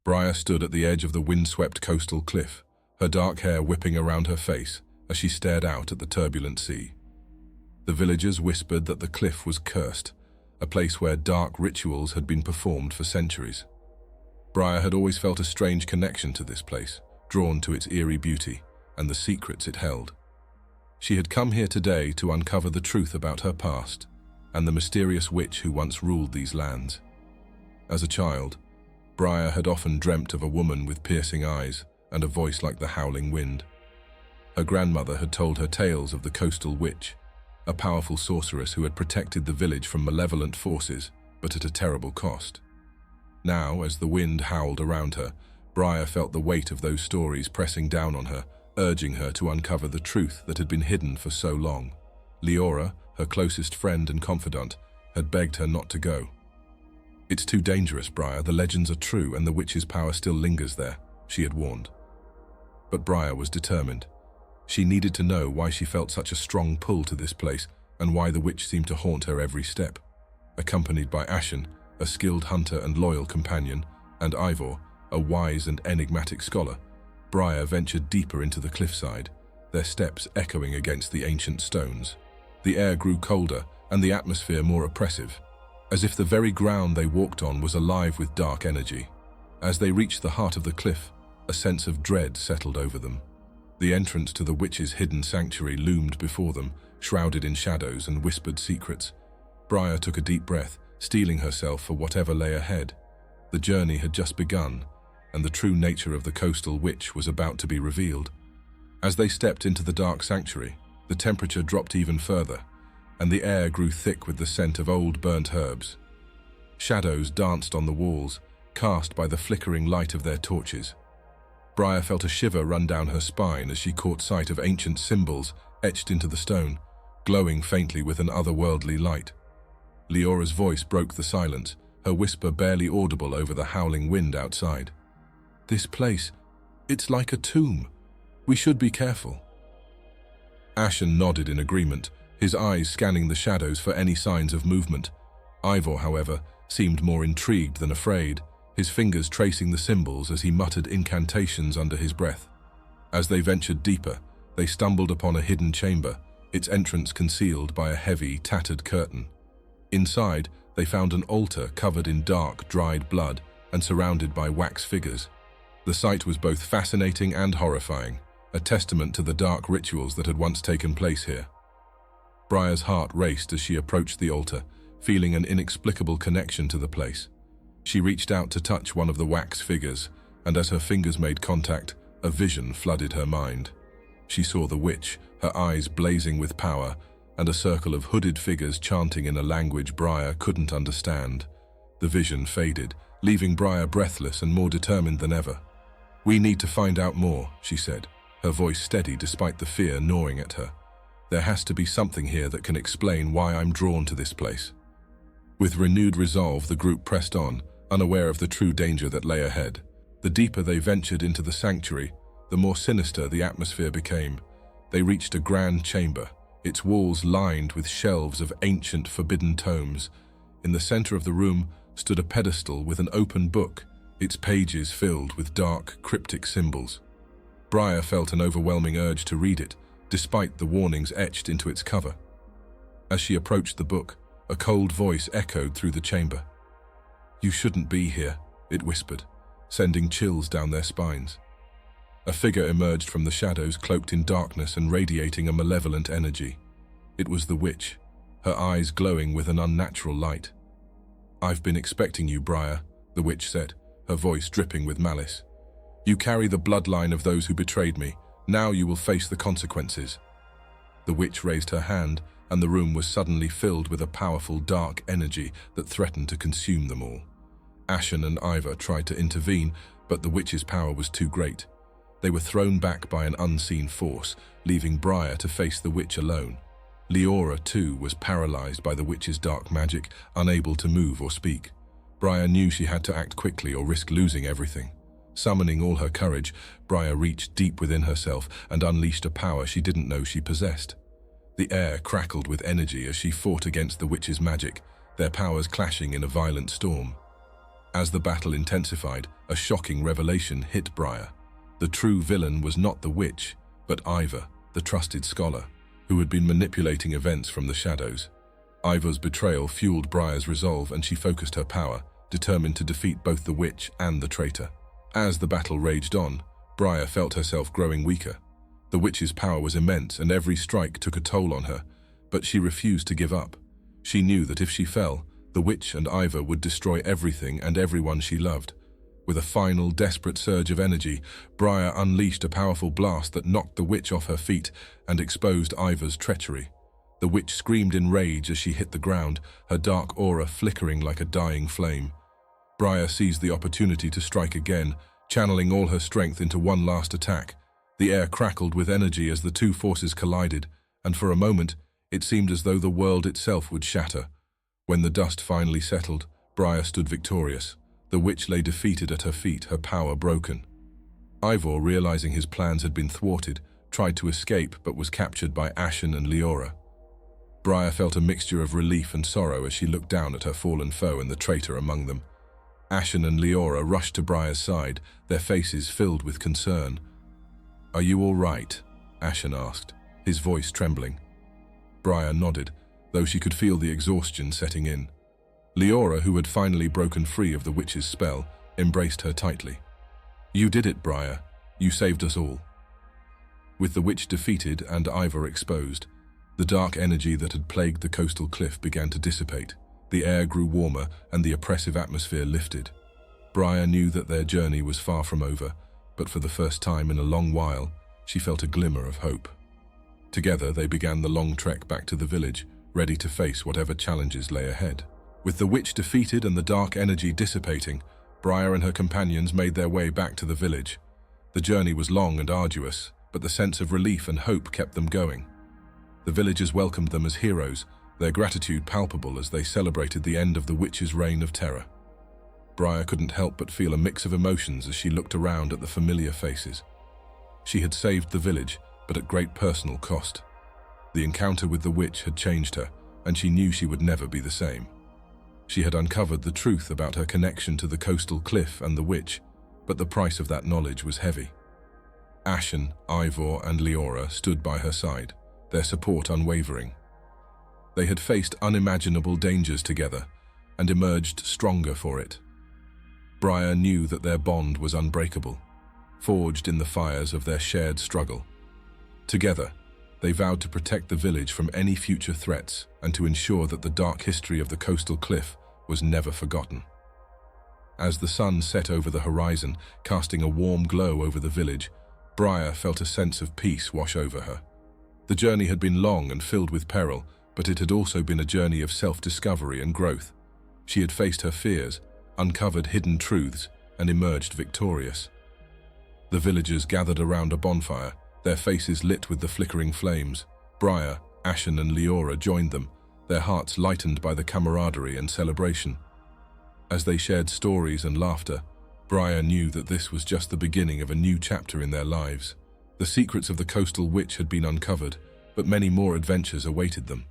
Briar stood at the edge of the windswept coastal cliff, her dark hair whipping around her face as she stared out at the turbulent sea. The villagers whispered that the cliff was cursed, a place where dark rituals had been performed for centuries. Briar had always felt a strange connection to this place, drawn to its eerie beauty and the secrets it held. She had come here today to uncover the truth about her past and the mysterious witch who once ruled these lands. As a child, Briar had often dreamt of a woman with piercing eyes and a voice like the howling wind. Her grandmother had told her tales of the coastal witch, a powerful sorceress who had protected the village from malevolent forces, but at a terrible cost. Now, as the wind howled around her, Briar felt the weight of those stories pressing down on her, urging her to uncover the truth that had been hidden for so long. Liora, her closest friend and confidant, had begged her not to go. "It's too dangerous, Briar. The legends are true and the witch's power still lingers there," she had warned. But Briar was determined. She needed to know why she felt such a strong pull to this place and why the witch seemed to haunt her every step. Accompanied by Ashen, a skilled hunter and loyal companion, and Ivor, a wise and enigmatic scholar, Briar ventured deeper into the cliffside, their steps echoing against the ancient stones. The air grew colder and the atmosphere more oppressive, as if the very ground they walked on was alive with dark energy. As they reached the heart of the cliff, a sense of dread settled over them. The entrance to the witch's hidden sanctuary loomed before them, shrouded in shadows and whispered secrets. Briar took a deep breath, steeling herself for whatever lay ahead. The journey had just begun, and the true nature of the coastal witch was about to be revealed. As they stepped into the dark sanctuary, the temperature dropped even further, and the air grew thick with the scent of old burnt herbs. Shadows danced on the walls, cast by the flickering light of their torches. Briar felt a shiver run down her spine as she caught sight of ancient symbols etched into the stone, glowing faintly with an otherworldly light. Liora's voice broke the silence, her whisper barely audible over the howling wind outside. "This place, it's like a tomb. We should be careful." Ashen nodded in agreement, his eyes scanning the shadows for any signs of movement. Ivor, however, seemed more intrigued than afraid, his fingers tracing the symbols as he muttered incantations under his breath. As they ventured deeper, they stumbled upon a hidden chamber, its entrance concealed by a heavy, tattered curtain. Inside, they found an altar covered in dark, dried blood and surrounded by wax figures. The sight was both fascinating and horrifying, a testament to the dark rituals that had once taken place here. Briar's heart raced as she approached the altar, feeling an inexplicable connection to the place. She reached out to touch one of the wax figures, and as her fingers made contact, a vision flooded her mind. She saw the witch, her eyes blazing with power, and a circle of hooded figures chanting in a language Briar couldn't understand. The vision faded, leaving Briar breathless and more determined than ever. "We need to find out more," she said, her voice steady despite the fear gnawing at her. "There has to be something here that can explain why I'm drawn to this place." With renewed resolve, the group pressed on, unaware of the true danger that lay ahead. The deeper they ventured into the sanctuary, the more sinister the atmosphere became. They reached a grand chamber, its walls lined with shelves of ancient forbidden tomes. In the center of the room stood a pedestal with an open book, its pages filled with dark, cryptic symbols. Briar felt an overwhelming urge to read it, despite the warnings etched into its cover. As she approached the book, a cold voice echoed through the chamber. "You shouldn't be here," it whispered, sending chills down their spines. A figure emerged from the shadows, cloaked in darkness and radiating a malevolent energy. It was the witch, her eyes glowing with an unnatural light. "I've been expecting you, Briar," the witch said, her voice dripping with malice. "You carry the bloodline of those who betrayed me. Now you will face the consequences." The witch raised her hand, and the room was suddenly filled with a powerful dark energy that threatened to consume them all. Ashen and Ivor tried to intervene, but the witch's power was too great. They were thrown back by an unseen force, leaving Briar to face the witch alone. Liora, too, was paralyzed by the witch's dark magic, unable to move or speak. Briar knew she had to act quickly or risk losing everything. Summoning all her courage, Briar reached deep within herself and unleashed a power she didn't know she possessed. The air crackled with energy as she fought against the witch's magic, their powers clashing in a violent storm. As the battle intensified, a shocking revelation hit Briar. The true villain was not the witch, but Ivor, the trusted scholar, who had been manipulating events from the shadows. Ivor's betrayal fueled Briar's resolve, and she focused her power, determined to defeat both the witch and the traitor. As the battle raged on, Briar felt herself growing weaker. The witch's power was immense, and every strike took a toll on her, but she refused to give up. She knew that if she fell, the witch and Ivor would destroy everything and everyone she loved. With a final, desperate surge of energy, Briar unleashed a powerful blast that knocked the witch off her feet and exposed Ivor's treachery. The witch screamed in rage as she hit the ground, her dark aura flickering like a dying flame. Briar seized the opportunity to strike again, channeling all her strength into one last attack. The air crackled with energy as the two forces collided, and for a moment, it seemed as though the world itself would shatter. When the dust finally settled, Briar stood victorious. The witch lay defeated at her feet, her power broken. Ivor, realizing his plans had been thwarted, tried to escape but was captured by Ashen and Liora. Briar felt a mixture of relief and sorrow as she looked down at her fallen foe and the traitor among them. Ashen and Liora rushed to Briar's side, their faces filled with concern. "Are you all right?" Ashen asked, his voice trembling. Briar nodded, though she could feel the exhaustion setting in. Liora, who had finally broken free of the witch's spell, embraced her tightly. "You did it, Briar. You saved us all." With the witch defeated and Ivor exposed, the dark energy that had plagued the coastal cliff began to dissipate. The air grew warmer and the oppressive atmosphere lifted. Briar knew that their journey was far from over, but for the first time in a long while, she felt a glimmer of hope. Together, they began the long trek back to the village, ready to face whatever challenges lay ahead. With the witch defeated and the dark energy dissipating, Briar and her companions made their way back to the village. The journey was long and arduous, but the sense of relief and hope kept them going. The villagers welcomed them as heroes, their gratitude palpable as they celebrated the end of the witch's reign of terror. Briar couldn't help but feel a mix of emotions as she looked around at the familiar faces. She had saved the village, but at great personal cost. The encounter with the witch had changed her, and she knew she would never be the same. She had uncovered the truth about her connection to the coastal cliff and the witch, but the price of that knowledge was heavy. Ashen, Ivor, and Liora stood by her side, their support unwavering. They had faced unimaginable dangers together and emerged stronger for it. Briar knew that their bond was unbreakable, forged in the fires of their shared struggle. Together, they vowed to protect the village from any future threats and to ensure that the dark history of the coastal cliff was never forgotten. As the sun set over the horizon, casting a warm glow over the village, Briar felt a sense of peace wash over her. The journey had been long and filled with peril, but it had also been a journey of self-discovery and growth. She had faced her fears, uncovered hidden truths, and emerged victorious. The villagers gathered around a bonfire, their faces lit with the flickering flames. Briar, Ashen, and Liora joined them, their hearts lightened by the camaraderie and celebration. As they shared stories and laughter, Briar knew that this was just the beginning of a new chapter in their lives. The secrets of the coastal witch had been uncovered, but many more adventures awaited them.